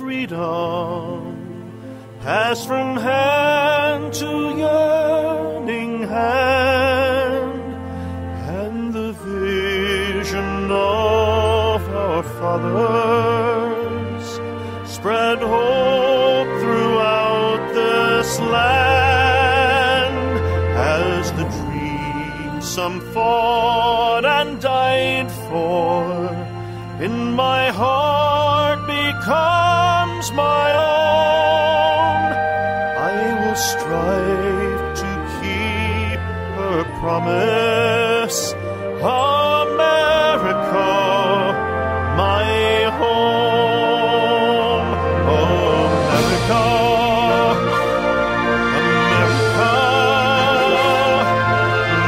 freedom, pass from hand to yearning hand, and the vision of our fathers spread hope throughout this land, as the dream some fought and died for in my heart becomes my own. I will strive to keep her promise, America, my home. America, America,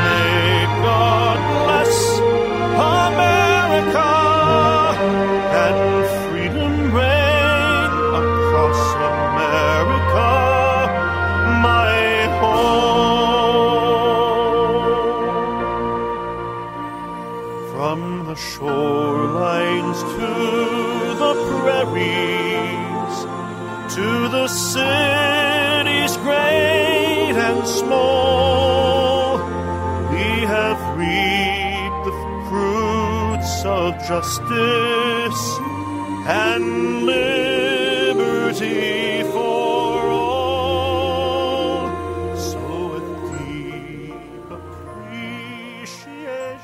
may God bless America, and freedom reign across America, my home. From the shorelines to the prairies, to the cities great and small, we have reaped the fruits of justice and liberty for all. So with deep appreciation.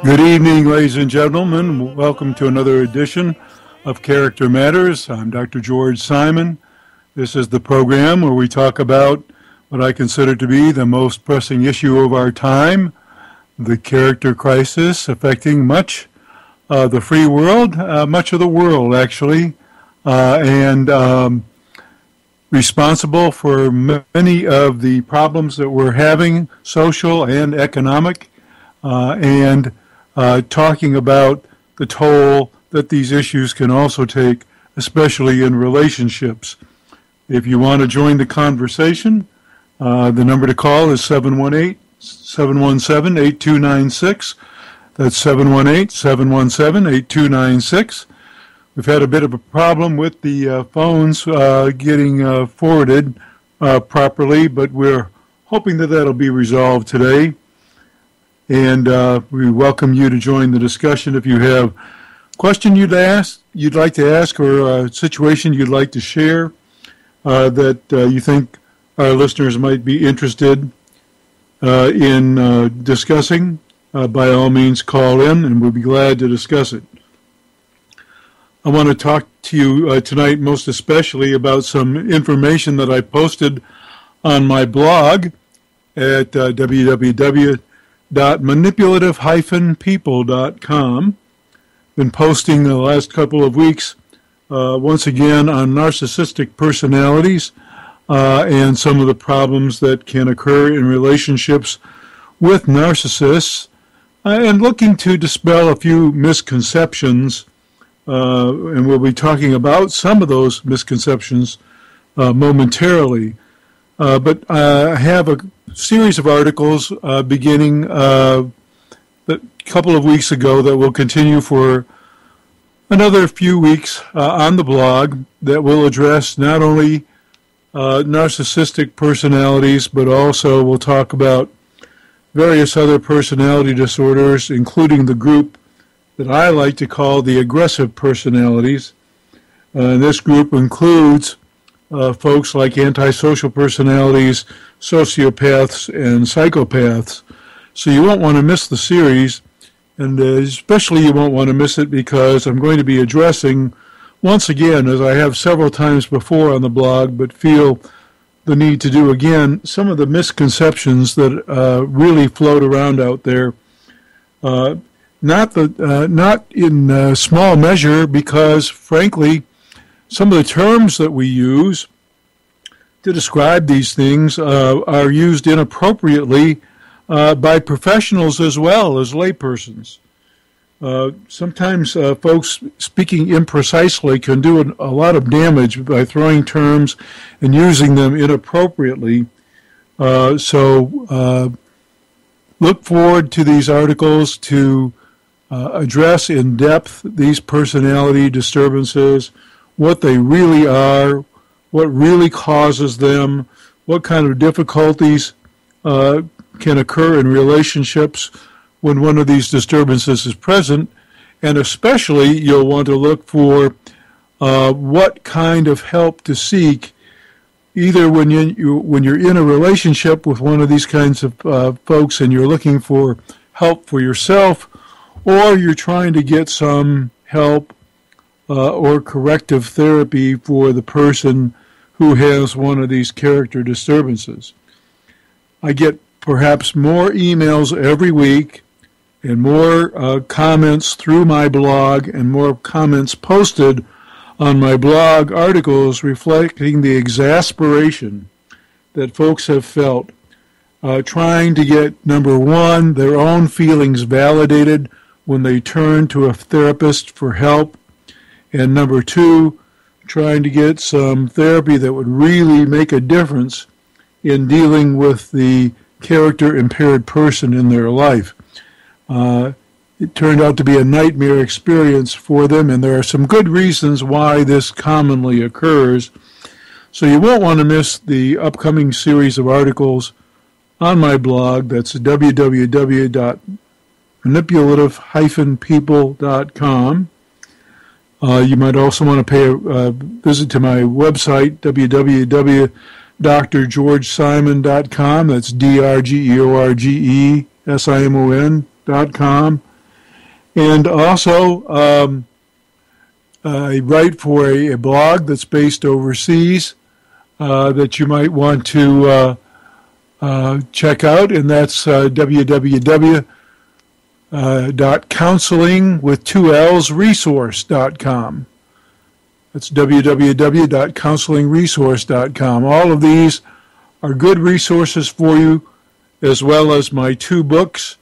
Good evening, ladies and gentlemen. Welcome to another edition of Character Matters. I'm Dr. George Simon. This is the program where we talk about what I consider to be the most pressing issue of our time, the character crisis affecting much of the free world, much of the world actually, and responsible for many of the problems that we're having, social and economic, and talking about the toll that these issues can also take, especially in relationships. If you want to join the conversation, the number to call is 718-717-8296. That's 718-717-8296. We've had a bit of a problem with the phones getting forwarded properly, but we're hoping that that'll be resolved today. And we welcome you to join the discussion if you have a question you'd like to ask, or a situation you'd like to share that you think our listeners might be interested in discussing. By all means, call in, and we'll be glad to discuss it. I want to talk to you tonight most especially about some information that I posted on my blog at www.manipulative-people.com. Been posting the last couple of weeks once again on narcissistic personalities and some of the problems that can occur in relationships with narcissists, and looking to dispel a few misconceptions, and we'll be talking about some of those misconceptions momentarily. But I have a series of articles beginning a couple of weeks ago that will continue for another few weeks on the blog that will address not only narcissistic personalities, but also we'll talk about various other personality disorders, including the group that I like to call the aggressive personalities. This group includes folks like antisocial personalities, sociopaths, and psychopaths. So you won't want to miss the series, and especially you won't want to miss it because I'm going to be addressing, once again, as I have several times before on the blog, but feel the need to do again, some of the misconceptions that really float around out there. Not in small measure, because frankly, some of the terms that we use to describe these things are used inappropriately by professionals as well as laypersons. Sometimes folks speaking imprecisely can do a lot of damage by throwing terms and using them inappropriately. So look forward to these articles to address in depth these personality disturbances, what they really are, what really causes them, what kind of difficulties can occur in relationships when one of these disturbances is present, and especially you'll want to look for what kind of help to seek, either when you're in a relationship with one of these kinds of folks and you're looking for help for yourself, or you're trying to get some help or corrective therapy for the person who has one of these character disturbances. I get perhaps more emails every week and more comments through my blog and more comments posted on my blog articles reflecting the exasperation that folks have felt trying to get, number one, their own feelings validated when they turn to a therapist for help, and number two, trying to get some therapy that would really make a difference in dealing with the character-impaired person in their life. It turned out to be a nightmare experience for them, and there are some good reasons why this commonly occurs. So you won't want to miss the upcoming series of articles on my blog. That's www.manipulative-people.com. You might also want to pay a visit to my website, www.drgeorgesimon.com. That's DRGEORGESIMON.com. And also, I write for a blog that's based overseas that you might want to check out, and that's www.counselingwith2lsresource.com. That's www.counselingresource.com. All of these are good resources for you, as well as my two books,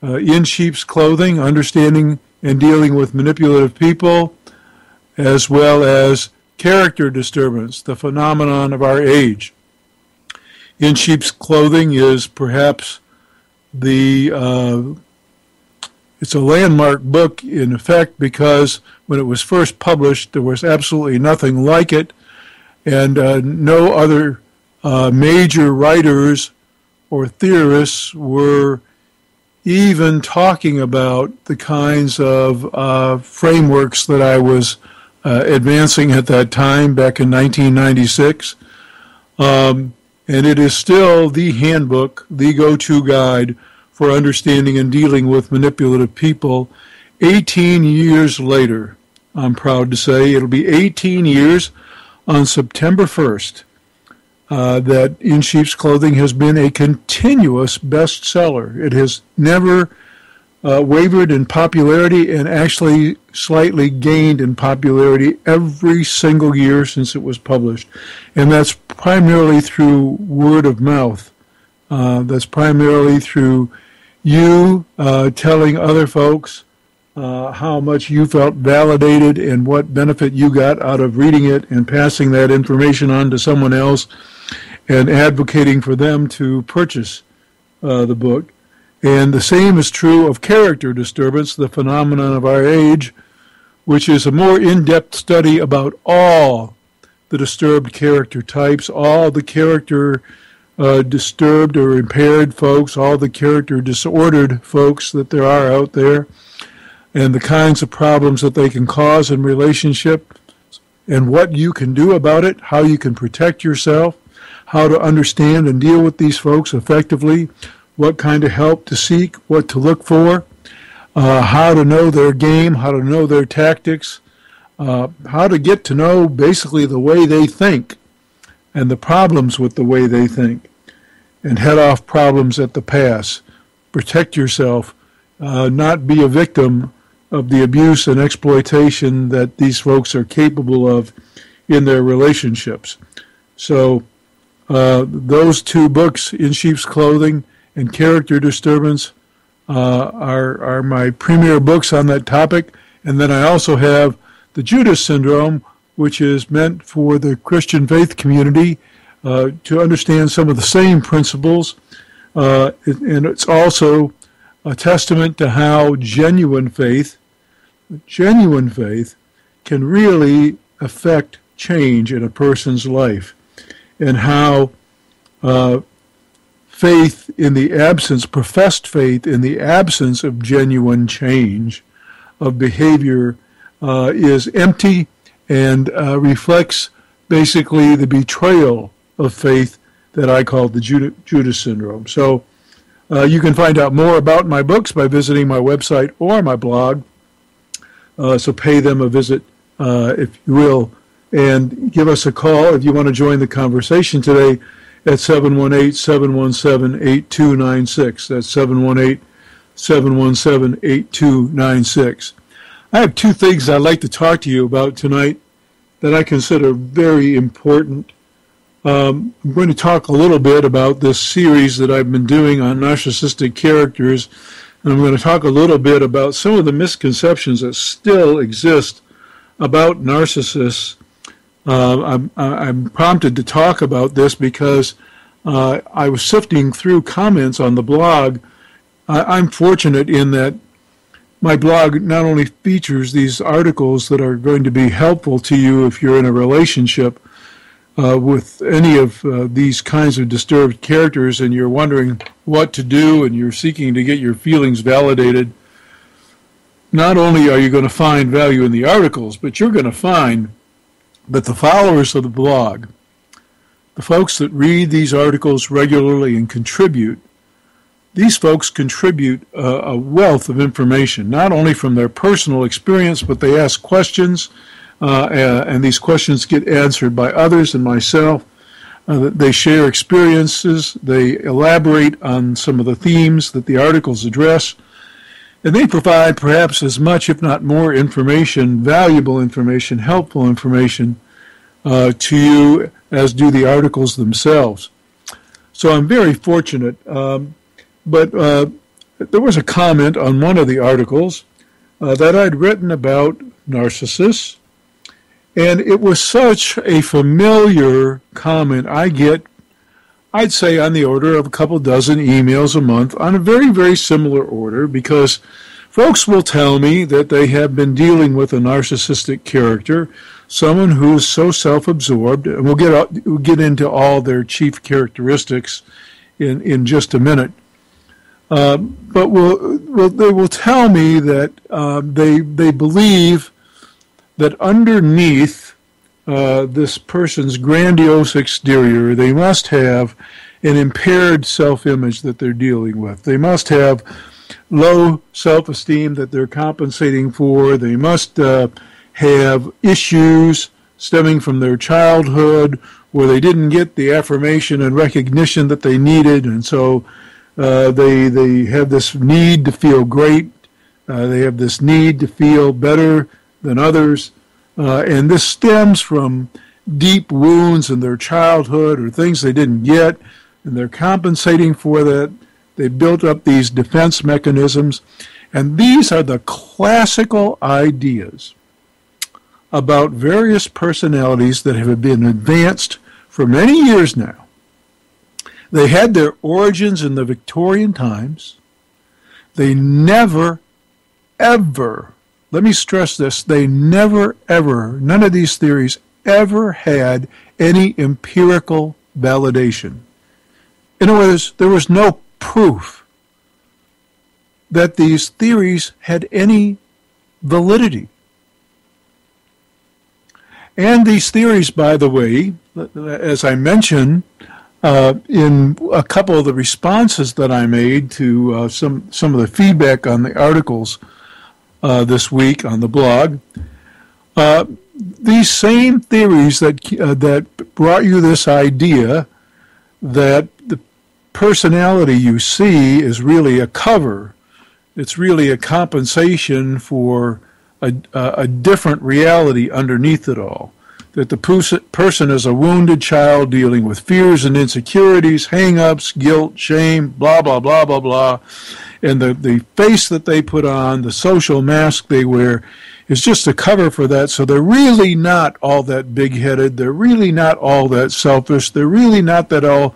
In Sheep's Clothing, Understanding and Dealing with Manipulative People, as well as Character Disturbance, The Phenomenon of Our Age. In Sheep's Clothing is perhaps it's a landmark book in effect because when it was first published there was absolutely nothing like it, and no other major writers or theorists were even talking about the kinds of frameworks that I was advancing at that time back in 1996. And it is still the handbook, the go-to guide for understanding and dealing with manipulative people. 18 years later, I'm proud to say, it'll be 18 years on September 1st, that In Sheep's Clothing has been a continuous bestseller. It has never wavered in popularity and actually slightly gained in popularity every single year since it was published. And that's primarily through word of mouth. That's primarily through you telling other folks how much you felt validated and what benefit you got out of reading it and passing that information on to someone else and advocating for them to purchase the book. And the same is true of Character Disturbance, The Phenomenon of Our Age, which is a more in-depth study about all the disturbed character types, all the character disturbed or impaired folks, all the character disordered folks that there are out there, and the kinds of problems that they can cause in relationship, and what you can do about it, how you can protect yourself, how to understand and deal with these folks effectively, what kind of help to seek, what to look for, how to know their game, how to know their tactics, how to get to know basically the way they think and the problems with the way they think, and head off problems at the pass. Protect yourself, not be a victim of the abuse and exploitation that these folks are capable of in their relationships. So those two books, In Sheep's Clothing and Character Disturbance, are my premier books on that topic. And then I also have The Judas Syndrome, which is meant for the Christian faith community to understand some of the same principles. And it's also a testament to how genuine faith can really affect change in a person's life, and how faith in the absence, professed faith in the absence of genuine change of behavior is empty and reflects basically the betrayal of faith that I call the Judas syndrome. So you can find out more about my books by visiting my website or my blog. So pay them a visit, if you will, and give us a call if you want to join the conversation today at 718-717-8296. That's 718-717-8296. I have two things I'd like to talk to you about tonight that I consider very important. I'm going to talk a little bit about this series that I've been doing on narcissistic characters, and I'm going to talk a little bit about some of the misconceptions that still exist about narcissists. I'm prompted to talk about this because I was sifting through comments on the blog. I'm fortunate in that my blog not only features these articles that are going to be helpful to you if you're in a relationship with any of these kinds of disturbed characters and you're wondering what to do and you're seeking to get your feelings validated. Not only are you going to find value in the articles, but you're going to find that the followers of the blog, the folks that read these articles regularly and contribute, these folks contribute a wealth of information, not only from their personal experience, but they ask questions, and these questions get answered by others and myself. They share experiences, they elaborate on some of the themes that the articles address, and they provide perhaps as much, if not more, information, valuable information, helpful information to you as do the articles themselves. So I'm very fortunate. But there was a comment on one of the articles that I'd written about narcissists, and it was such a familiar comment. I get, I'd say, on the order of a couple dozen emails a month on a very, very similar order, because folks will tell me that they have been dealing with a narcissistic character, someone who's so self-absorbed, and we'll get into all their chief characteristics in just a minute. But they will tell me that they believe that underneath this person's grandiose exterior, they must have an impaired self-image that they're dealing with. They must have low self-esteem that they're compensating for. They must have issues stemming from their childhood where they didn't get the affirmation and recognition that they needed, and so they have this need to feel great. They have this need to feel better than others. And this stems from deep wounds in their childhood or things they didn't get, and they're compensating for that. They built up these defense mechanisms. And these are the classical ideas about various personalities that have been advanced for many years now. They had their origins in the Victorian times. They never, ever, let me stress this, they never, ever, none of these theories ever had any empirical validation. In other words, there was no proof that these theories had any validity. And these theories, by the way, as I mentioned, in a couple of the responses that I made to some of the feedback on the articles this week on the blog, these same theories that brought you this idea that the personality you see is really a cover, it's really a compensation for a different reality underneath it all. That the person is a wounded child dealing with fears and insecurities, hang-ups, guilt, shame, blah, blah, blah, blah, blah. And the face that they put on, the social mask they wear, is just a cover for that. So they're really not all that big-headed. They're really not all that selfish. They're really not that all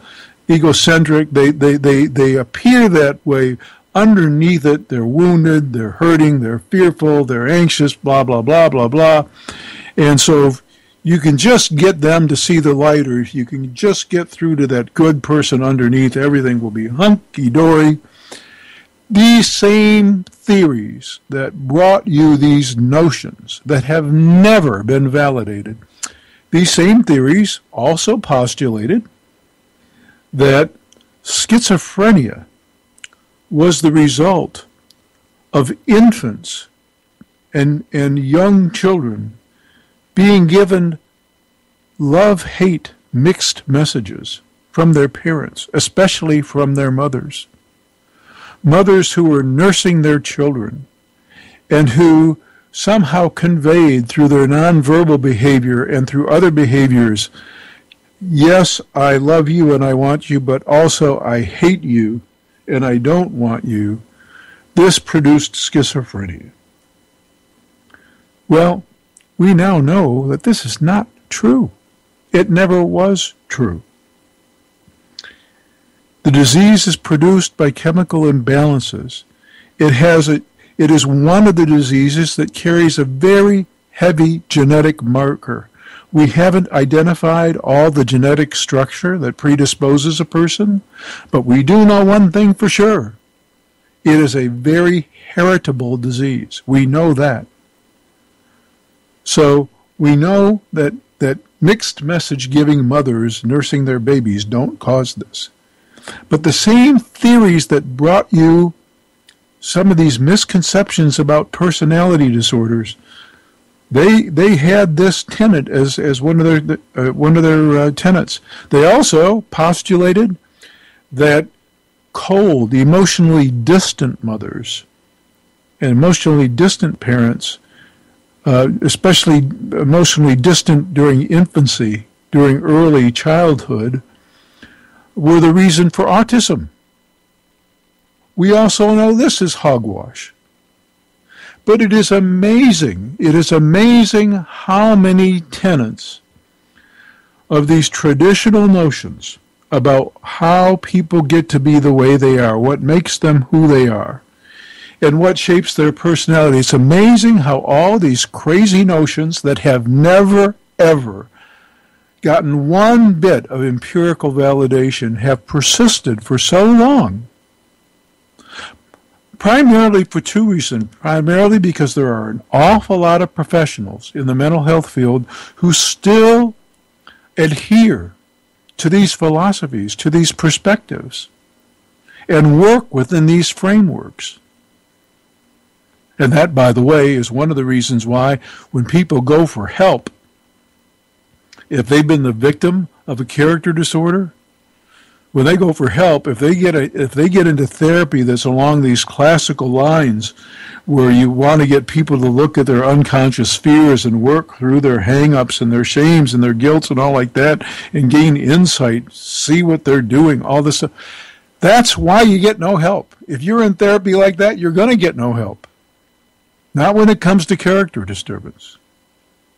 egocentric. They appear that way. Underneath it, they're wounded, they're hurting, they're fearful, they're anxious, blah, blah, blah, blah, blah. And so you can just get them to see the light, or if you can just get through to that good person underneath, everything will be hunky-dory. These same theories that brought you these notions that have never been validated, these same theories also postulated that schizophrenia was the result of infants and young children being given love-hate mixed messages from their parents, especially from their mothers. Mothers who were nursing their children and who somehow conveyed through their nonverbal behavior and through other behaviors, yes, I love you and I want you, but also I hate you and I don't want you. This produced schizophrenia. Well, we now know that this is not true. It never was true. The disease is produced by chemical imbalances. It is one of the diseases that carries a very heavy genetic marker. We haven't identified all the genetic structure that predisposes a person, but we do know one thing for sure. It is a very heritable disease. We know that. So we know that mixed message-giving mothers nursing their babies don't cause this. But the same theories that brought you some of these misconceptions about personality disorders, they had this tenet as one of their tenets. They also postulated that cold, emotionally distant mothers and emotionally distant parents, especially emotionally distant during infancy, during early childhood, were the reason for autism. We also know this is hogwash. But it is amazing how many tenets of these traditional notions about how people get to be the way they are, what makes them who they are, and what shapes their personality. It's amazing how all these crazy notions that have never, ever gotten one bit of empirical validation have persisted for so long. Primarily for two reasons. Primarily because there are an awful lot of professionals in the mental health field who still adhere to these philosophies, to these perspectives, and work within these frameworks. And that, by the way, is one of the reasons why when people go for help, if they've been the victim of a character disorder, when they go for help, if they get into therapy that's along these classical lines where you want to get people to look at their unconscious fears and work through their hang-ups and their shames and their guilts and all like that and gain insight, see what they're doing, all this stuff, that's why you get no help. If you're in therapy like that, you're going to get no help. Not when it comes to character disturbance.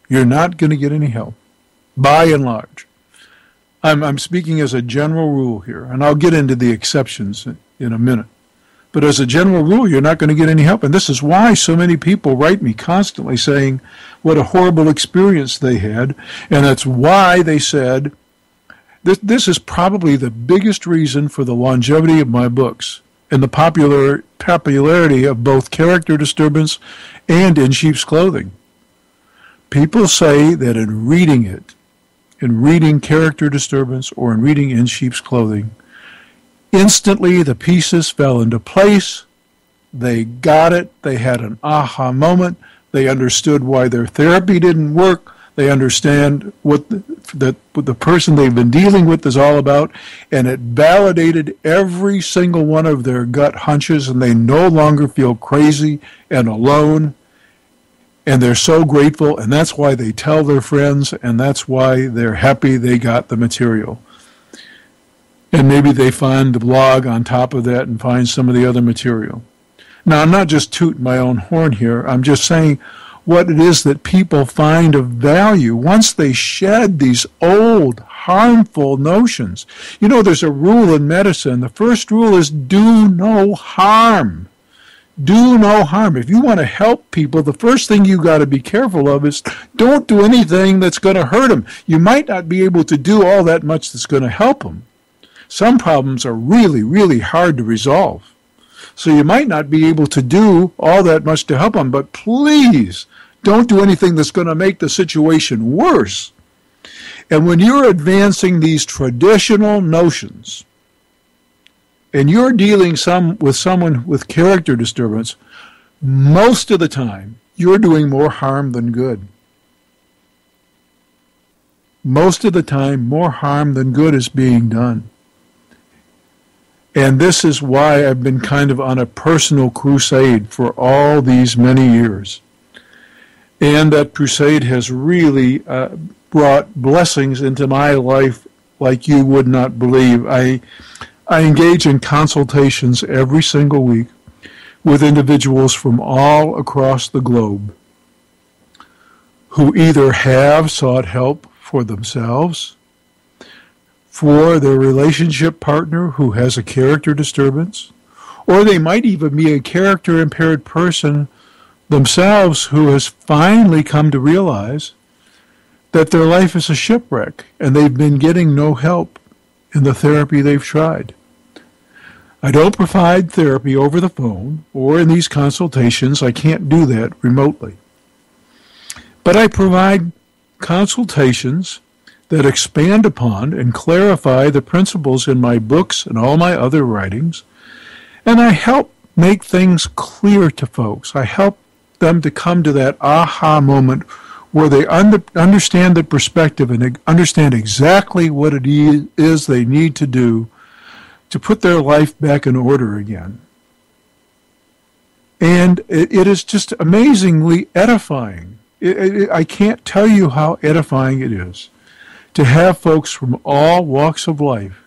You're not going to get any help, by and large. I'm speaking as a general rule here, and I'll get into the exceptions in a minute. But as a general rule, you're not going to get any help. And this is why so many people write me constantly saying what a horrible experience they had. And that's why they said, this is probably the biggest reason for the longevity of my books and the popularity of both Character Disturbance and In Sheep's Clothing. People say that in reading it, in reading Character Disturbance or in reading In Sheep's Clothing, instantly the pieces fell into place. They got it. They had an aha moment. They understood why their therapy didn't work. They understand what the person they've been dealing with is all about, and it validated every single one of their gut hunches, and they no longer feel crazy and alone. And they're so grateful, and that's why they tell their friends, and that's why they're happy they got the material. And maybe they find the blog on top of that and find some of the other material. Now, I'm not just tooting my own horn here. I'm just saying what it is that people find of value once they shed these old, harmful notions. You know, there's a rule in medicine. The first rule is do no harm. do no harm. If you want to help people, the first thing you got to be careful of is don't do anything that's going to hurt them. You might not be able to do all that much that's going to help them. Some problems are really, really hard to resolve. So you might not be able to do all that much to help them, but please don't do anything that's going to make the situation worse. And when you're advancing these traditional notions, and you're dealing with someone with character disturbance, most of the time, you're doing more harm than good. Most of the time, more harm than good is being done. And this is why I've been kind of on a personal crusade for all these many years. And that crusade has really brought blessings into my life like you would not believe. I engage in consultations every single week with individuals from all across the globe who either have sought help for themselves, for their relationship partner who has a character disturbance, or they might even be a character-impaired person themselves who has finally come to realize that their life is a shipwreck and they've been getting no help in the therapy they've tried. I don't provide therapy over the phone or in these consultations. I can't do that remotely. But I provide consultations that expand upon and clarify the principles in my books and all my other writings, and I help make things clear to folks. I help them to come to that aha moment where they understand the perspective and understand exactly what it is they need to do to put their life back in order again. And it is just amazingly edifying. I can't tell you how edifying it is to have folks from all walks of life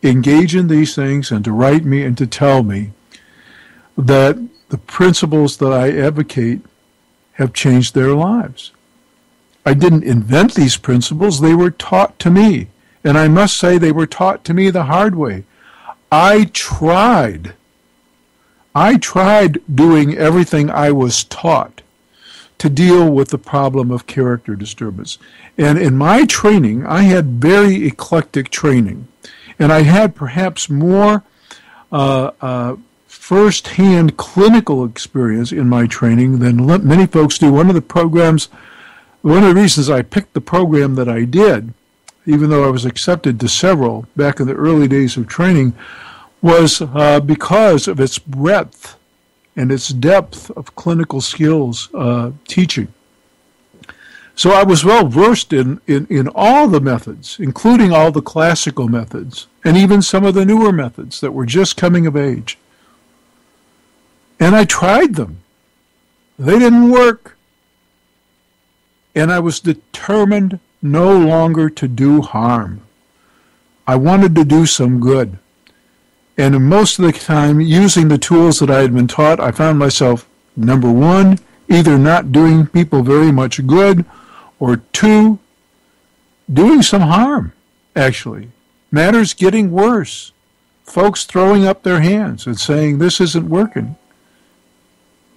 engage in these things and to write me and to tell me that the principles that I advocate have changed their lives. I didn't invent these principles. They were taught to me. And I must say they were taught to me the hard way. I tried doing everything I was taught to deal with the problem of character disturbance. And in my training, I had very eclectic training. And I had perhaps more first-hand clinical experience in my training than many folks do. One of the reasons I picked the program that I did, even though I was accepted to several back in the early days of training, was because of its breadth and its depth of clinical skills teaching. So I was well versed in all the methods, including all the classical methods, and even some of the newer methods that were just coming of age. And I tried them. They didn't work. And I was determined no longer to do harm. I wanted to do some good. And most of the time, using the tools that I had been taught, I found myself, number one, either not doing people very much good, or two, doing some harm, actually. Matters getting worse. Folks throwing up their hands and saying, this isn't working.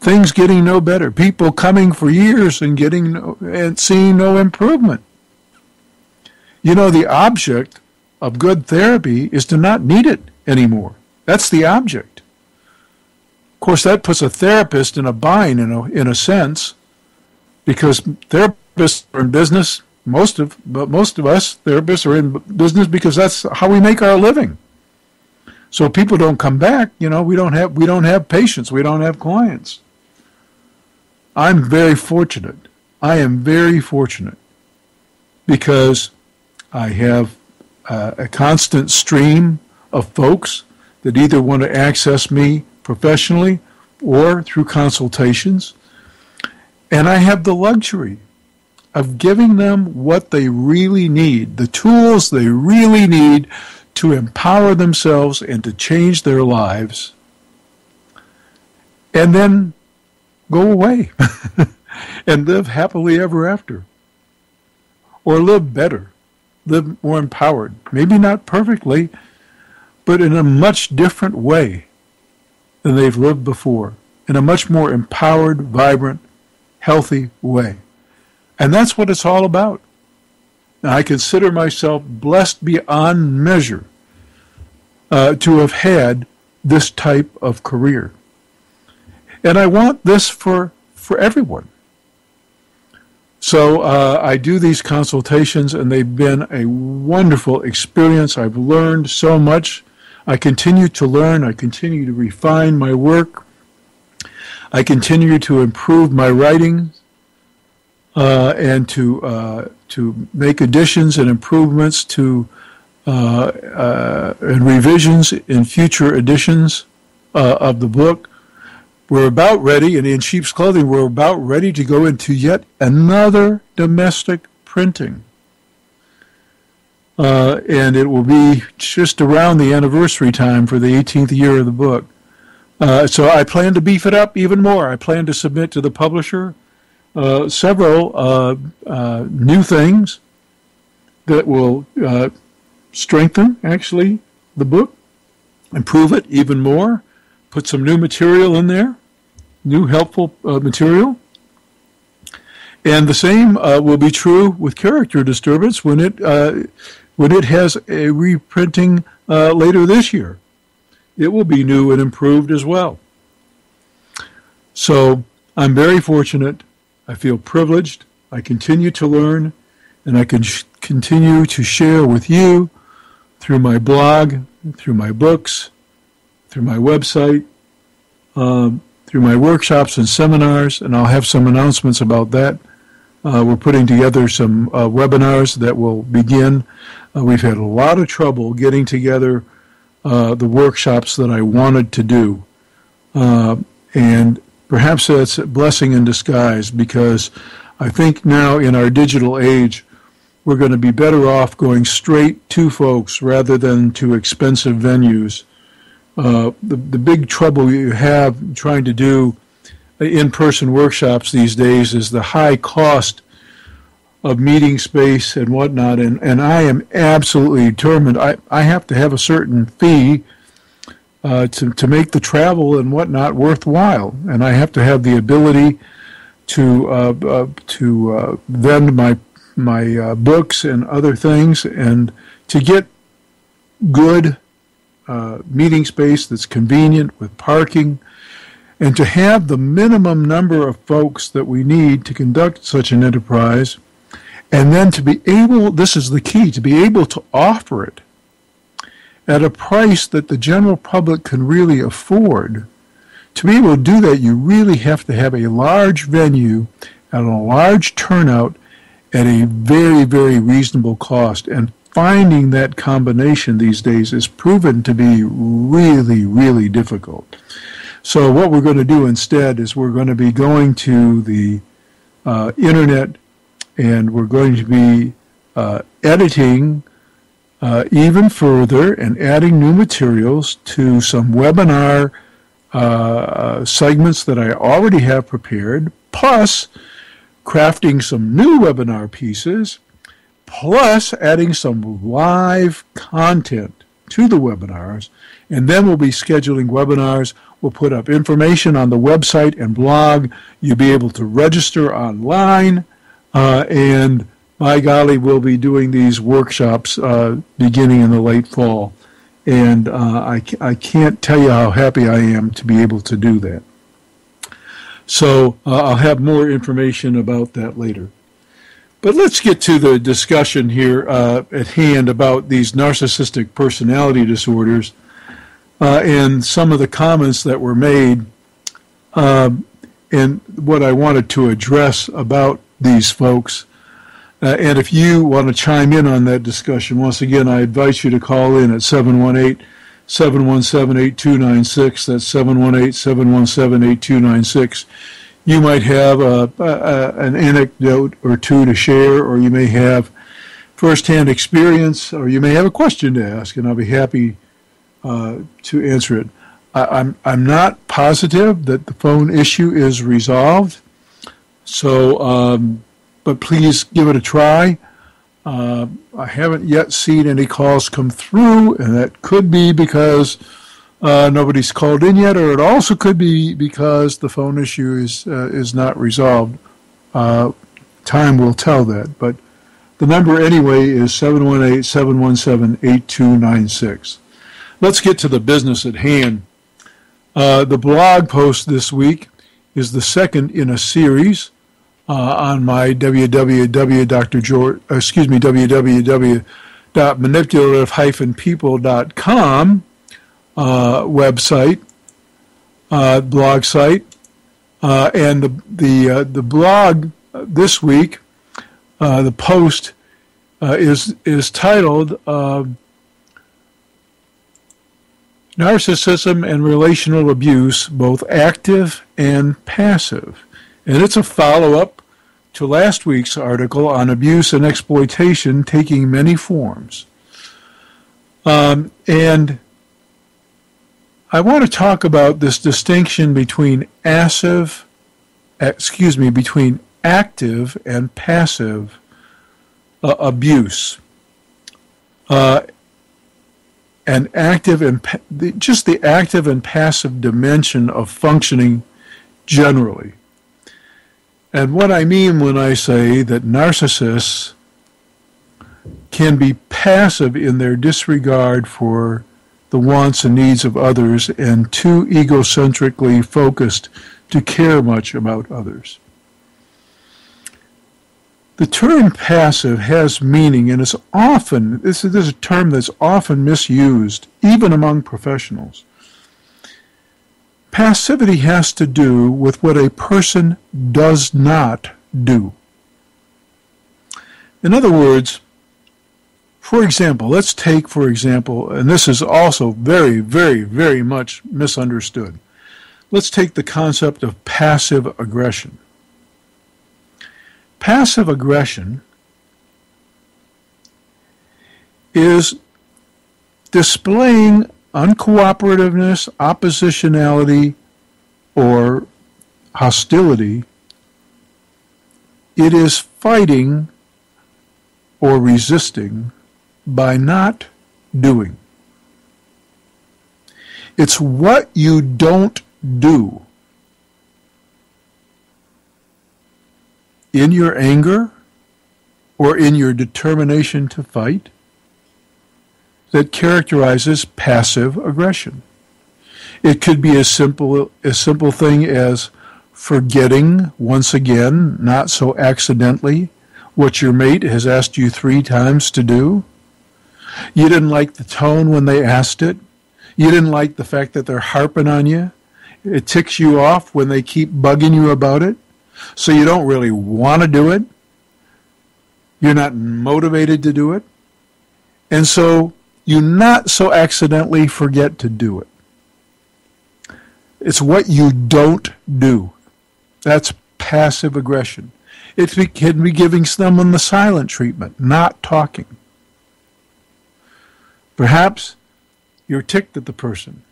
Things getting no better. People coming for years and seeing no improvement. You know, the object of good therapy is to not need it anymore. That's the object. Of course, that puts a therapist in a bind in a sense, because therapists are in business. Most of us therapists are in business because that's how we make our living. So if people don't come back, we don't have patients, we don't have clients. I'm very fortunate. I am very fortunate because I have a constant stream of folks that either want to access me professionally or through consultations. And I have the luxury of giving them what they really need, the tools they really need to empower themselves and to change their lives, and then go away and live happily ever after. Or live better, live more empowered. Maybe not perfectly, but in a much different way than they've lived before. in a much more empowered, vibrant, healthy way. And that's what it's all about. Now, I consider myself blessed beyond measure to have had this type of career. And I want this for everyone. So I do these consultations, and they've been a wonderful experience. I've learned so much. I continue to learn. I continue to refine my work. I continue to improve my writing and to make additions and improvements to and revisions in future editions of the book. We're about ready, and in Sheep's Clothing, we're about ready to go into yet another domestic printing. And it will be just around the anniversary time for the 18th year of the book. So I plan to beef it up even more. I plan to submit to the publisher several new things that will strengthen, actually, the book, improve it even more, put some new material in there, new helpful material. And the same will be true with Character Disturbance when it has a reprinting later this year. It will be new and improved as well. So I'm very fortunate. I feel privileged. I continue to learn, and I can continue to share with you through my blog, through my books, through my website, through my workshops and seminars, and I'll have some announcements about that. We're putting together some webinars that will begin. We've had a lot of trouble getting together the workshops that I wanted to do. And perhaps that's a blessing in disguise, because I think now in our digital age, we're going to be better off going straight to folks rather than to expensive venues. The big trouble you have trying to do in-person workshops these days is the high cost of meeting space and whatnot, and I am absolutely determined. I have to have a certain fee to make the travel and whatnot worthwhile, and I have to have the ability to vend my books and other things, and to get good meeting space that's convenient with parking, and to have the minimum number of folks that we need to conduct such an enterprise, and then to be able, this is the key, to be able to offer it at a price that the general public can really afford. To be able to do that, you really have to have a large venue and a large turnout at a very, very reasonable cost. And finding that combination these days is proven to be really, really difficult. So what we're going to do instead is we're going to be going to the internet, and we're going to be editing even further and adding new materials to some webinar segments that I already have prepared, plus crafting some new webinar pieces, plus adding some live content to the webinars, and then we'll be scheduling webinars. We'll put up information on the website and blog. You'll be able to register online, and by golly, we'll be doing these workshops beginning in the late fall. And I can't tell you how happy I am to be able to do that. So I'll have more information about that later. But let's get to the discussion here at hand about these narcissistic personality disorders and some of the comments that were made and what I wanted to address about these folks. And if you want to chime in on that discussion, once again, I invite you to call in at 718-717-8296. That's 718-717-8296. You might have an anecdote or two to share, or you may have firsthand experience, or you may have a question to ask, and I'll be happy to answer it. I'm not positive that the phone issue is resolved, so but please give it a try. I haven't yet seen any calls come through, and that could be because Nobody's called in yet, or it also could be because the phone issue is not resolved. Time will tell that, but the number anyway is 718-717-8296. Let's get to the business at hand. The blog post this week is the second in a series on my www.manipulative-people.com website, blog site, and the blog this week, the post is titled Narcissism and Relational Abuse, Both Active and Passive. And it's a follow-up to last week's article on abuse and exploitation taking many forms. And I want to talk about this distinction between active and passive abuse. And active and just the active and passive dimension of functioning generally. And what I mean when I say that narcissists can be passive in their disregard for the wants and needs of others and too egocentrically focused to care much about others. The term passive has meaning, and it's often, this is a term that's often misused, even among professionals. Passivity has to do with what a person does not do. In other words, for example, let's take, for example, and this is also very, very, very much misunderstood. Let's take the concept of passive aggression. Passive aggression is displaying uncooperativeness, oppositionality, or hostility. It is fighting or resisting by not doing. It's what you don't do. In your anger or in your determination to fight that characterizes passive aggression. It could be a simple thing as forgetting once again, not so accidentally, what your mate has asked you 3 times to do. You didn't like the tone when they asked it. You didn't like the fact that they're harping on you. It ticks you off when they keep bugging you about it. So you don't really want to do it. You're not motivated to do it. And so you not so accidentally forget to do it. It's what you don't do. That's passive aggression. It can be giving someone the silent treatment, not talking. Perhaps you're ticked at the person.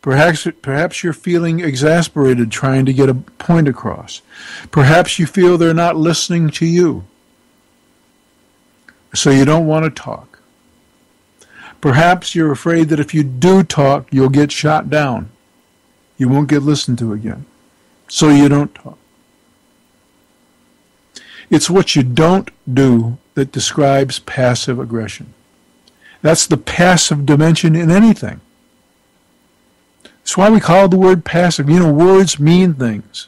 Perhaps you're feeling exasperated trying to get a point across. Perhaps you feel they're not listening to you, so you don't want to talk. Perhaps you're afraid that if you do talk, you'll get shot down. You won't get listened to again, so you don't talk. It's what you don't do that describes passive aggression. That's the passive dimension in anything. That's why we call the word passive. Words mean things.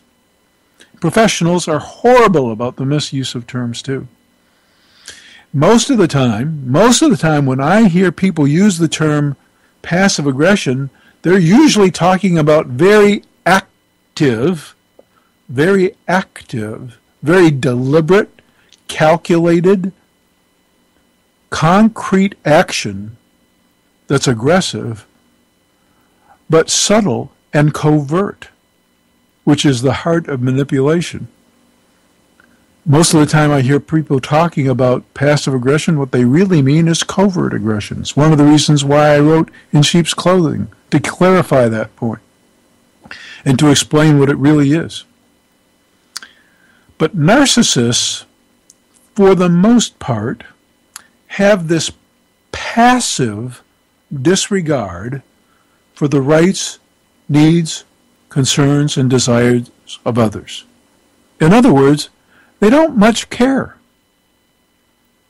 Professionals are horrible about the misuse of terms too. Most of the time when I hear people use the term passive aggression, they're usually talking about very active, very deliberate, calculated, concrete action that's aggressive, but subtle and covert, which is the heart of manipulation. Most of the time I hear people talking about passive aggression, what they really mean is covert aggression. It's one of the reasons why I wrote In Sheep's Clothing, to clarify that point and to explain what it really is. But narcissists, for the most part, have this passive disregard for the rights, needs, concerns, and desires of others. In other words, they don't much care.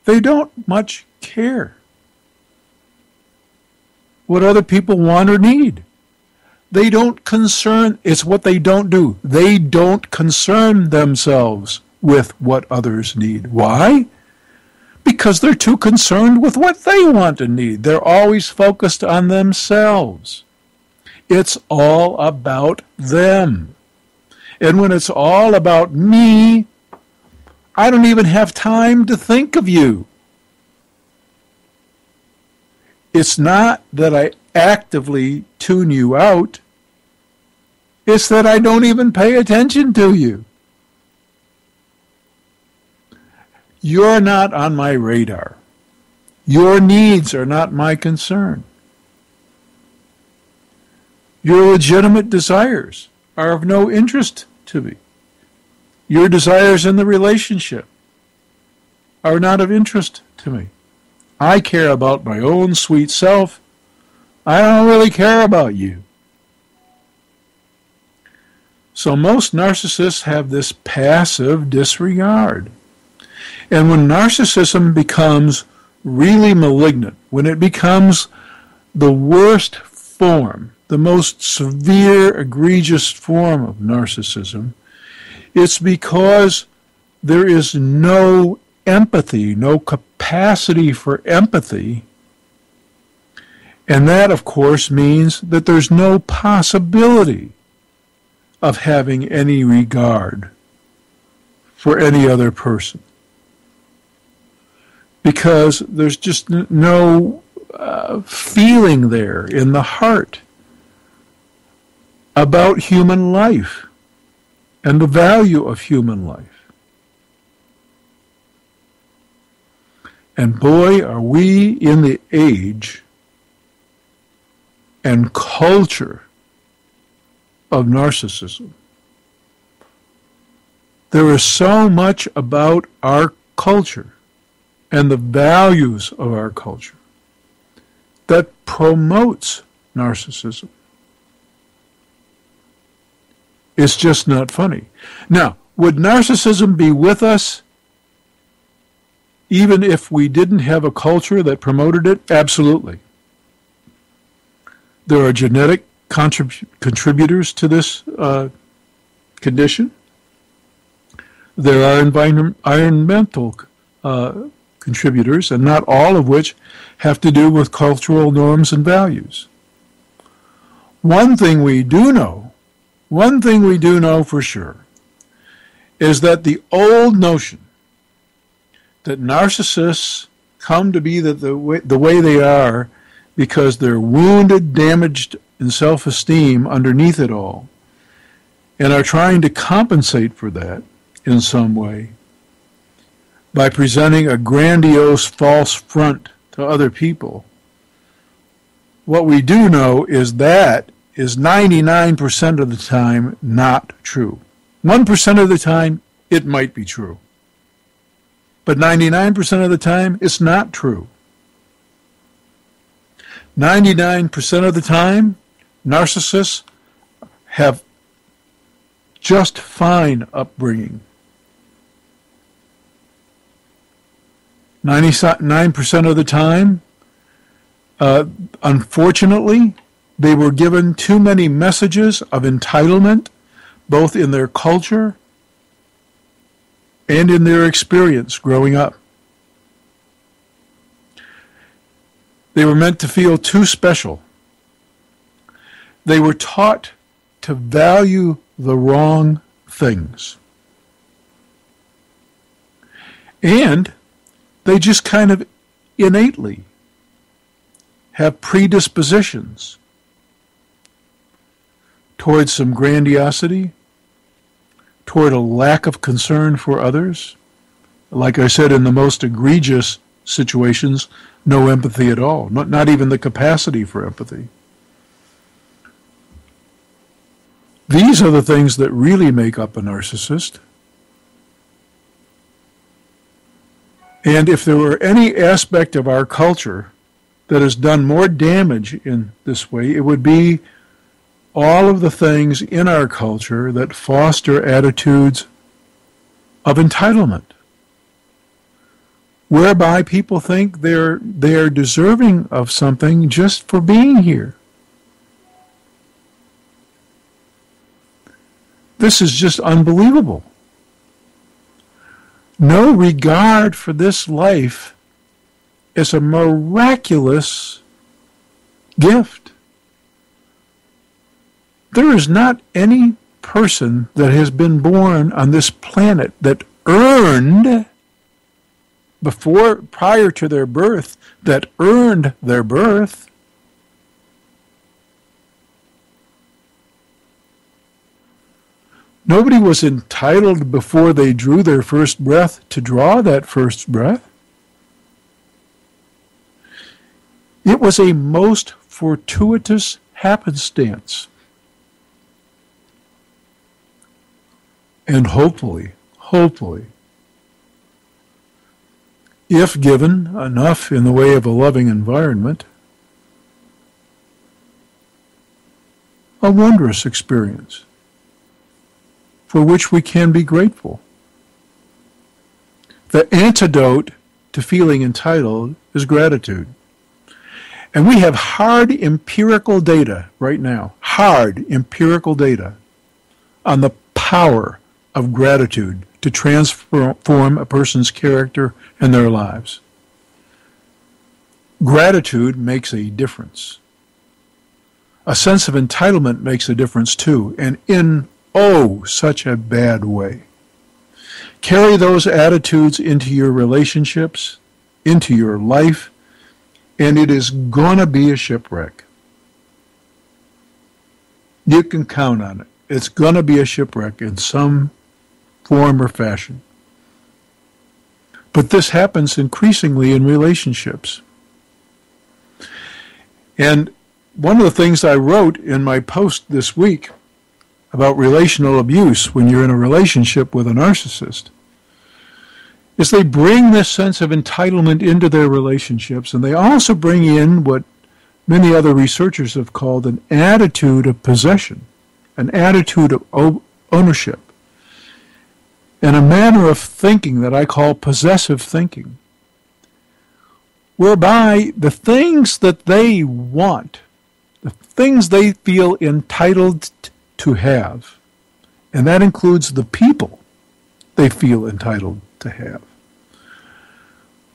They don't much care what other people want or need. They don't concern, it's what they don't do. They don't concern themselves with what others need. Why? Because they're too concerned with what they want and need. They're always focused on themselves. It's all about them. And when it's all about me, I don't even have time to think of you. It's not that I actively tune you out. It's that I don't even pay attention to you. You're not on my radar. Your needs are not my concern. Your legitimate desires are of no interest to me. Your desires in the relationship are not of interest to me. I care about my own sweet self. I don't really care about you. So most narcissists have this passive disregard. And when narcissism becomes really malignant, when it becomes the worst form, the most severe, egregious form of narcissism, it's because there is no empathy, no capacity for empathy. And that, of course, means that there's no possibility of having any regard for any other person. Because there's just no feeling there in the heart about human life and the value of human life. And boy, are we in the age and culture of narcissism. There is so much about our culture and the values of our culture that promotes narcissism. It's just not funny. Now, would narcissism be with us even if we didn't have a culture that promoted it? Absolutely. There are genetic contributors to this condition. There are environmental contributors, and not all of which have to do with cultural norms and values. One thing we do know for sure, is that the old notion that narcissists come to be the way they are because they're wounded, damaged in self-esteem underneath it all, and are trying to compensate for that in some way by presenting a grandiose false front to other people. What we do know is that is 99% of the time not true. 1% of the time, it might be true. But 99% of the time, it's not true. 99% of the time, narcissists have just fine upbringing. 99% of the time, unfortunately, they were given too many messages of entitlement, both in their culture and in their experience growing up. They were meant to feel too special. They were taught to value the wrong things. And they just kind of innately have predispositions towards some grandiosity, toward a lack of concern for others. Like I said, in the most egregious situations, no empathy at all, not even the capacity for empathy. These are the things that really make up a narcissist. And if there were any aspect of our culture that has done more damage in this way, it would be all of the things in our culture that foster attitudes of entitlement, whereby people think they're deserving of something just for being here. This is just unbelievable. No regard for this life is a miraculous gift. There is not any person that has been born on this planet that earned prior to their birth, that earned their birth. Nobody was entitled before they drew their first breath to draw that first breath. It was a most fortuitous happenstance. And hopefully, if given enough in the way of a loving environment, a wondrous experience for which we can be grateful. The antidote to feeling entitled is gratitude. And we have hard empirical data right now, hard empirical data on the power of gratitude to transform a person's character and their lives. Gratitude makes a difference. A sense of entitlement makes a difference too, and in such a bad way. Carry those attitudes into your relationships, into your life, and it is going to be a shipwreck. You can count on it. It's going to be a shipwreck in some form or fashion. But this happens increasingly in relationships. And one of the things I wrote in my post this week about relational abuse when you're in a relationship with a narcissist is they bring this sense of entitlement into their relationships, and they also bring in what many other researchers have called an attitude of possession, an attitude of ownership, and a manner of thinking that I call possessive thinking, whereby the things that they want, the things they feel entitled to have, and that includes the people they feel entitled to have.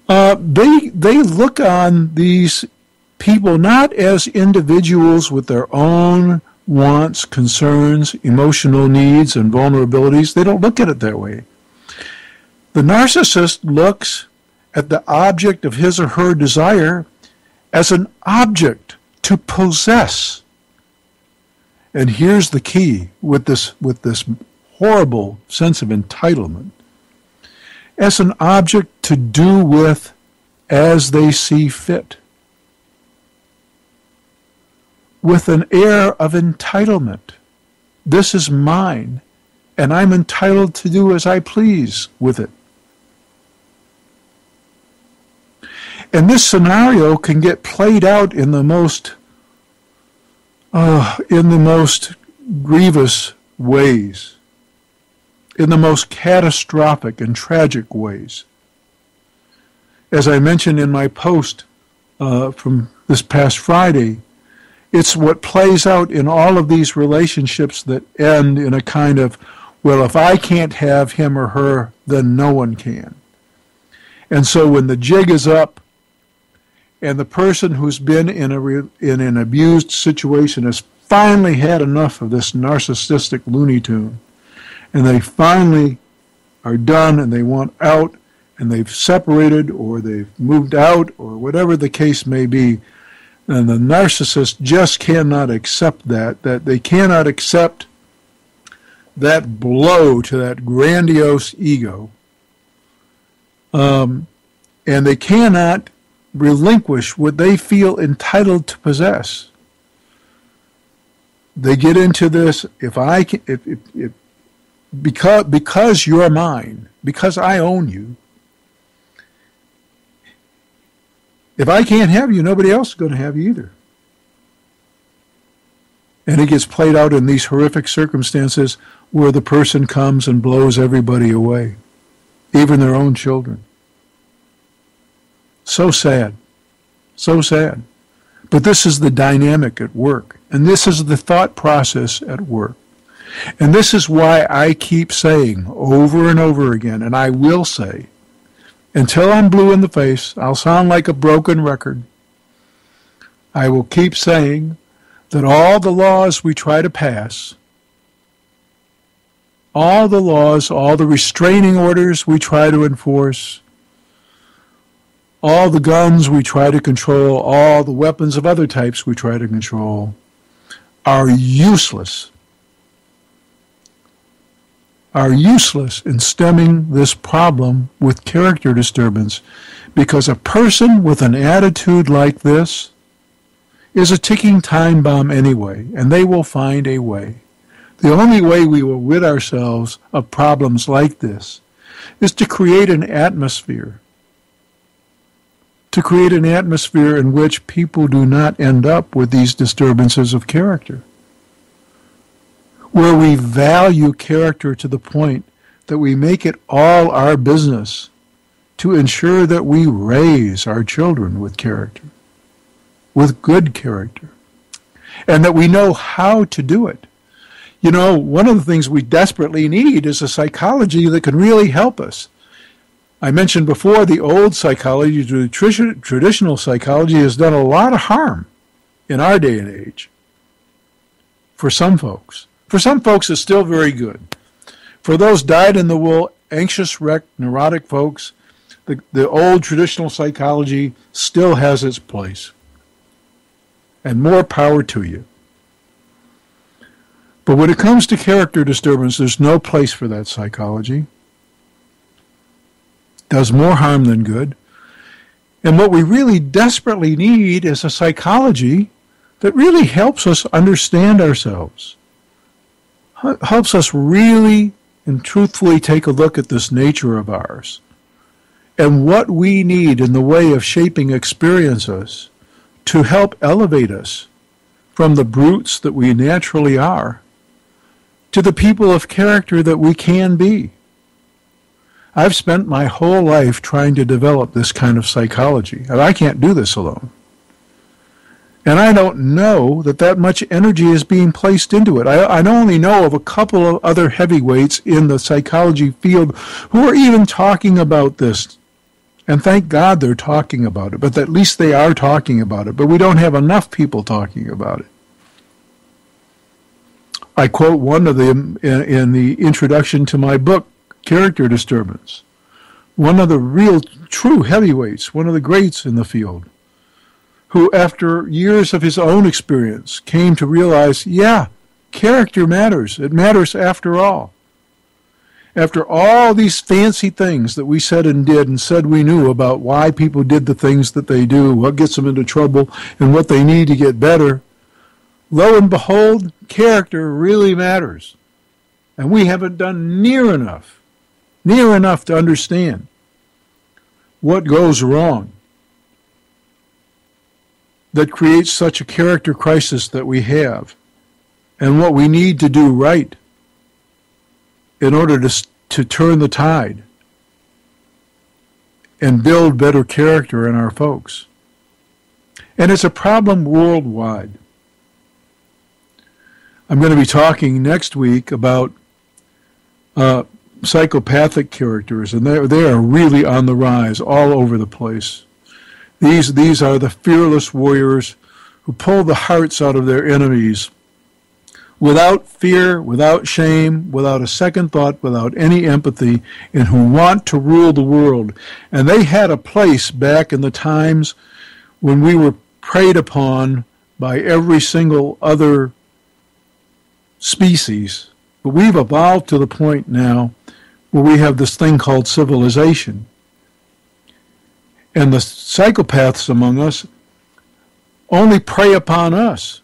They look on these people not as individuals with their own wants, concerns, emotional needs, and vulnerabilities. They don't look at it that way. The narcissist looks at the object of his or her desire as an object to possess. And here's the key with this horrible sense of entitlement. As an object to do with as they see fit. With an air of entitlement. This is mine, and I'm entitled to do as I please with it. And this scenario can get played out in the most grievous ways, in the most catastrophic and tragic ways. As I mentioned in my post from this past Friday, it's what plays out in all of these relationships that end in a kind of, well, if I can't have him or her, then no one can. And so when the jig is up, and the person who's been in an abused situation has finally had enough of this narcissistic Looney Tune, and they finally are done and they want out, and they've separated or they've moved out or whatever the case may be, and the narcissist just cannot accept that they cannot accept that blow to that grandiose ego, and they cannot relinquish what they feel entitled to possess. They get into this, because you're mine, because I own you, If I can't have you, nobody else is going to have you either. And it gets played out in these horrific circumstances where the person comes and blows everybody away, even their own children. So sad. So sad. But this is the dynamic at work. And this is the thought process at work. And this is why I keep saying over and over again, and I will say, until I'm blue in the face, I'll sound like a broken record. I will keep saying that all the laws we try to pass, all the laws, all the restraining orders we try to enforce, all the guns we try to control, all the weapons of other types we try to control, are useless in stemming this problem with character disturbance, because a person with an attitude like this is a ticking time bomb anyway, and they will find a way. The only way we will rid ourselves of problems like this is to create an atmosphere. To create an atmosphere in which people do not end up with these disturbances of character. Where we value character to the point that we make it all our business to ensure that we raise our children with character, with good character, and that we know how to do it. You know, one of the things we desperately need is a psychology that can really help us. I mentioned before the old psychology, the traditional psychology has done a lot of harm in our day and age for some folks. For some folks, it's still very good. For those dyed-in-the-wool, anxious, wrecked, neurotic folks, the old traditional psychology still has its place. And more power to you. But when it comes to character disturbance, there's no place for that psychology. It does more harm than good. And what we really desperately need is a psychology that really helps us understand ourselves. Helps us really and truthfully take a look at this nature of ours and what we need in the way of shaping experiences to help elevate us from the brutes that we naturally are to the people of character that we can be. I've spent my whole life trying to develop this kind of psychology, and I can't do this alone. And I don't know that much energy is being placed into it. I only know of a couple of other heavyweights in the psychology field who are even talking about this. And thank God they're talking about it, but at least they are talking about it. But we don't have enough people talking about it. I quote one of them in the introduction to my book, Character Disturbance. One of the real, true heavyweights, one of the greats in the field, who after years of his own experience came to realize, yeah, character matters. It matters after all. After all these fancy things that we said and did and said we knew about why people did the things that they do, what gets them into trouble, and what they need to get better, lo and behold, character really matters. And we haven't done near enough to understand what goes wrong that creates such a character crisis that we have, and what we need to do right in order to turn the tide and build better character in our folks. And it's a problem worldwide. I'm going to be talking next week about psychopathic characters, and they are really on the rise all over the place. These are the fearless warriors who pull the hearts out of their enemies without fear, without shame, without a second thought, without any empathy, and who want to rule the world. And they had a place back in the times when we were preyed upon by every single other species. But we've evolved to the point now where we have this thing called civilization. And the psychopaths among us only prey upon us.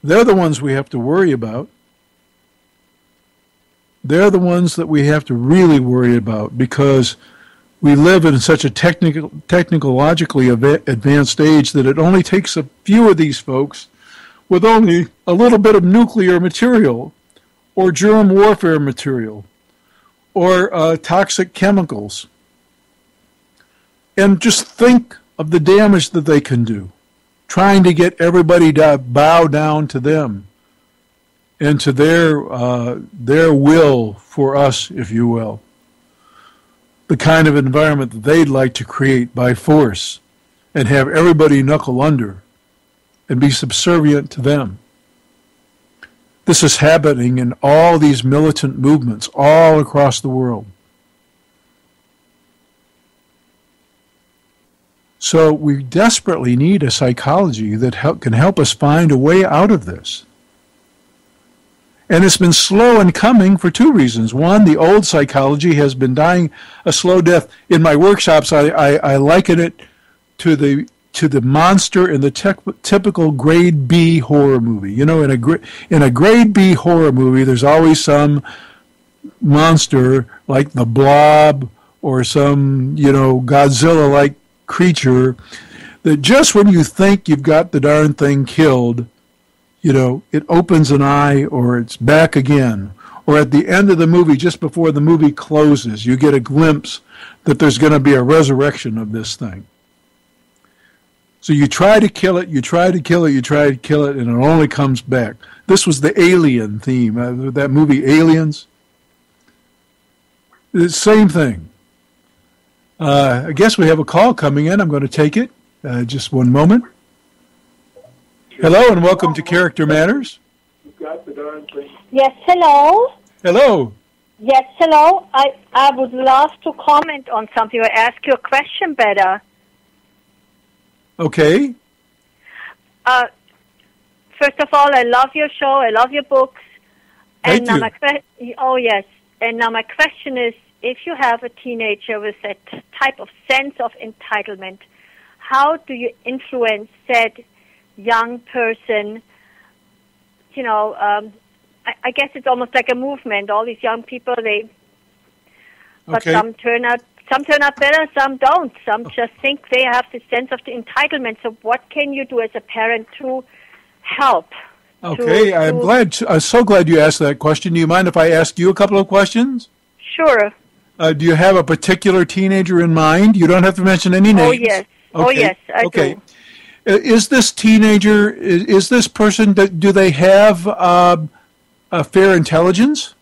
They're the ones we have to worry about. They're the ones that we have to really worry about, because we live in such a technologically advanced age that it only takes a few of these folks with only a little bit of nuclear material or germ warfare material or toxic chemicals. And just think of the damage that they can do, trying to get everybody to bow down to them and to their will for us, if you will. The kind of environment that they'd like to create by force and have everybody knuckle under and be subservient to them. This is happening in all these militant movements all across the world. So we desperately need a psychology that can help us find a way out of this. And it's been slow in coming for two reasons. One, the old psychology has been dying a slow death. In my workshops, I liken it to the monster in the typical grade B horror movie. You know, in a grade B horror movie, there's always some monster like the Blob or some, Godzilla-like creature that just when you think you've got the darn thing killed, it opens an eye or it's back again. Or at the end of the movie, just before the movie closes, you get a glimpse that there's going to be a resurrection of this thing. So you try to kill it, you try to kill it, you try to kill it, and it only comes back. This was the Alien theme, that movie Aliens. The same thing. I guess we have a call coming in. I'm going to take it. Just one moment. Hello and welcome to Character Matters. Yes, hello. Hello. Yes, hello. I would love to comment on something or ask you a question better. Okay. First of all, I love your show. I love your books. Thank you. Yes. And now my question is, if you have a teenager with that type of sense of entitlement, how do you influence that young person? I guess it's almost like a movement. All these young people, but Okay. some turn out better, some don't. Some just think they have this sense of the entitlement. So what can you do as a parent to help? Okay, I'm so glad you asked that question. Do you mind if I ask you a couple of questions? Sure. Do you have a particular teenager in mind? You don't have to mention any names. Oh, yes. Okay. Oh, yes, I do. Is this teenager, is this person, do they have a fair intelligence?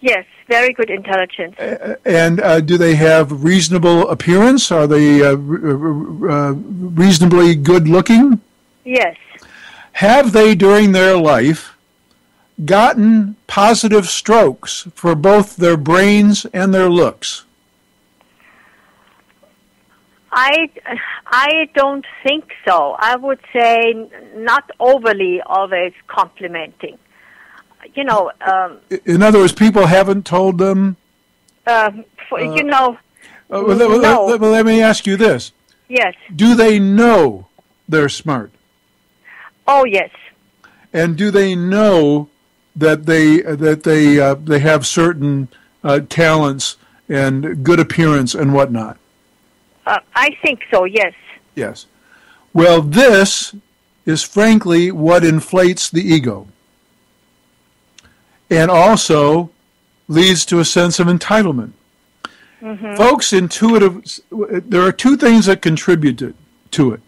Yes, very good intelligence. And do they have reasonable appearance? Are they reasonably good looking? Yes. Have they, during their life, gotten positive strokes for both their brains and their looks? I don't think so. I would say not overly always complimenting. In other words, people haven't told them. No. Let me ask you this: Yes. do they know they're smart? Oh, yes. And do they know that they have certain talents and good appearance and whatnot? I think so. Yes. Yes. Well, this is frankly what inflates the ego, and also leads to a sense of entitlement. Mm-hmm. Folks, there are two things that contribute to it.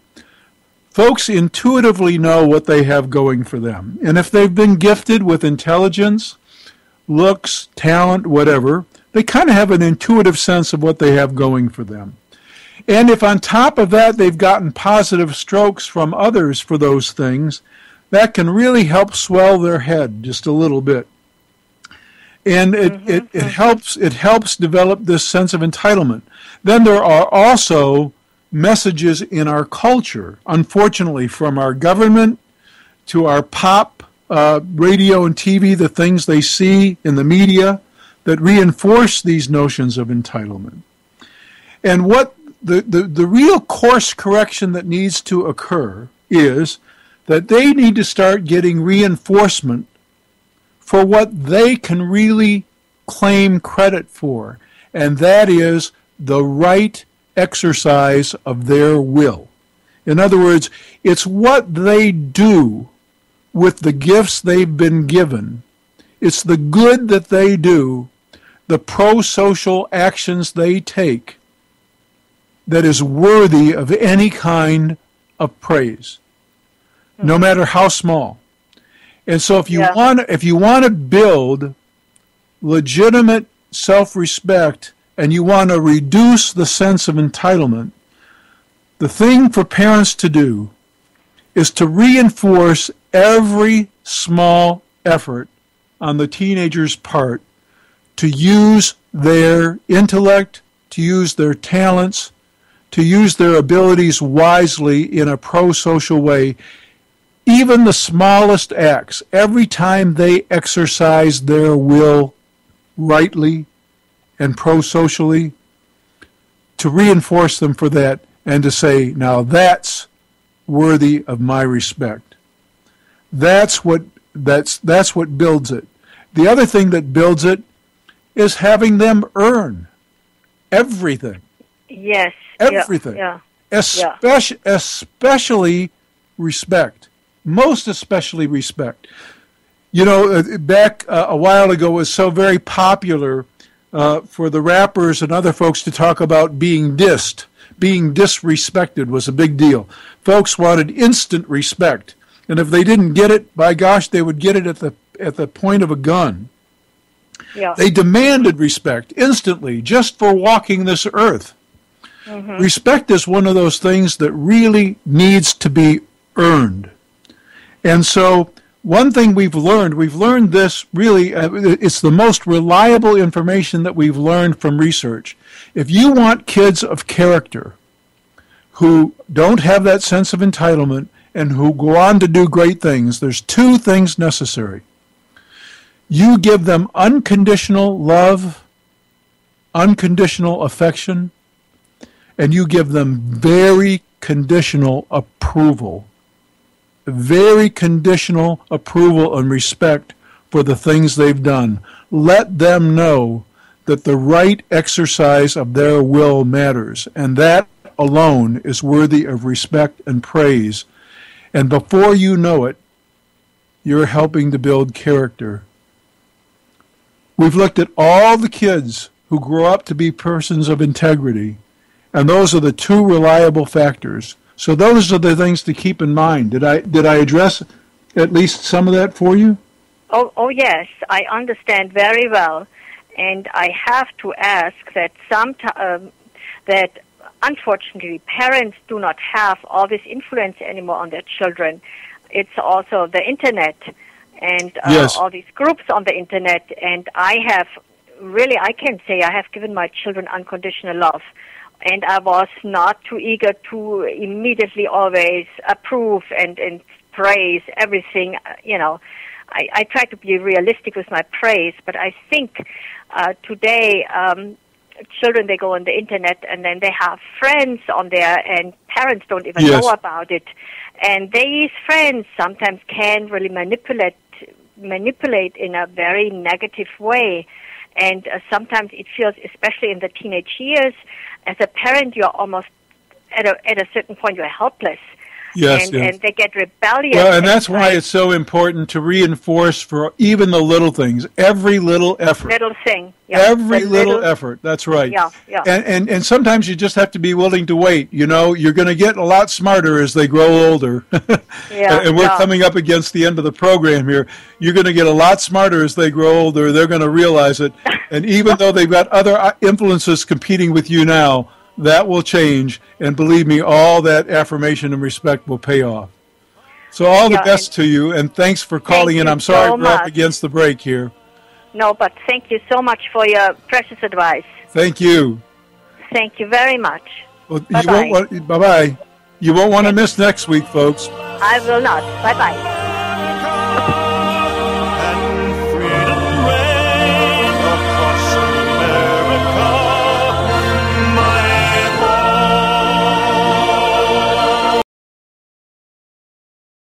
Folks intuitively know what they have going for them. And if they've been gifted with intelligence, looks, talent, whatever, they kind of have an intuitive sense of what they have going for them. And if on top of that they've gotten positive strokes from others for those things, that can really help swell their head just a little bit. And it helps develop this sense of entitlement. Then there are also messages in our culture, unfortunately, from our government to our pop radio and TV, the things they see in the media that reinforce these notions of entitlement. And what the real course correction that needs to occur is that they need to start getting reinforcement for what they can really claim credit for, and that is the right exercise of their will. In other words, it's what they do with the gifts they've been given. It's the good that they do, the pro-social actions they take, that is worthy of any kind of praise, no matter how small. And so if you want to build legitimate self-respect and you want to reduce the sense of entitlement, the thing for parents to do is to reinforce every small effort on the teenager's part to use their intellect, to use their talents, to use their abilities wisely in a pro-social way. Even the smallest acts, every time they exercise their will rightly and pro-socially, to reinforce them for that and to say, now that's worthy of my respect. That's what builds it. The other thing that builds it is having them earn everything. Yes. Everything. Yeah. Especially respect. Most especially respect. You know, back a while ago, it was so very popular for the rappers and other folks to talk about being dissed. Being disrespected was a big deal. Folks wanted instant respect. And if they didn't get it, by gosh, they would get it at the point of a gun. Yeah. They demanded respect instantly just for walking this earth. Mm-hmm. Respect is one of those things that really needs to be earned. And so one thing we've learned this really, it's the most reliable information that we've learned from research. If you want kids of character who don't have that sense of entitlement and who go on to do great things, there's two things necessary. You give them unconditional love, unconditional affection, and you give them very conditional approval. Very conditional approval and respect for the things they've done. Let them know that the right exercise of their will matters, and that alone is worthy of respect and praise. And before you know it, you're helping to build character. We've looked at all the kids who grow up to be persons of integrity, and those are the two reliable factors. So those are the things to keep in mind. Did I address at least some of that for you? Oh yes, I understand very well, and I have to ask that that unfortunately parents do not have all this influence anymore on their children. It's also the internet and yes. all these groups on the internet, and I can say I have given my children unconditional love. And I was not too eager to immediately always approve and praise everything. You know, I try to be realistic with my praise, but I think today children, they go on the internet and then they have friends on there, and parents don't even yes. know about it. And these friends sometimes can really manipulate in a very negative way. And sometimes it feels, especially in the teenage years, as a parent, you're almost at a certain point you're helpless. Yes, and they get rebellious. Well, and that's why it's so important to reinforce for even the little things, every little effort. Little thing. Yeah. Every little effort. That's right. Yeah. And sometimes you just have to be willing to wait. You know, you're going to get a lot smarter as they grow older. And we're coming up against the end of the program here. You're going to get a lot smarter as they grow older. They're going to realize it. And even though they've got other influences competing with you now, that will change, and believe me, all that affirmation and respect will pay off. So all the best to you, and thanks for calling in. I'm sorry we're up against the break here. No, but thank you so much for your precious advice. Thank you. Thank you very much. Well, bye-bye. You won't want to miss next week, folks. I will not. Bye-bye.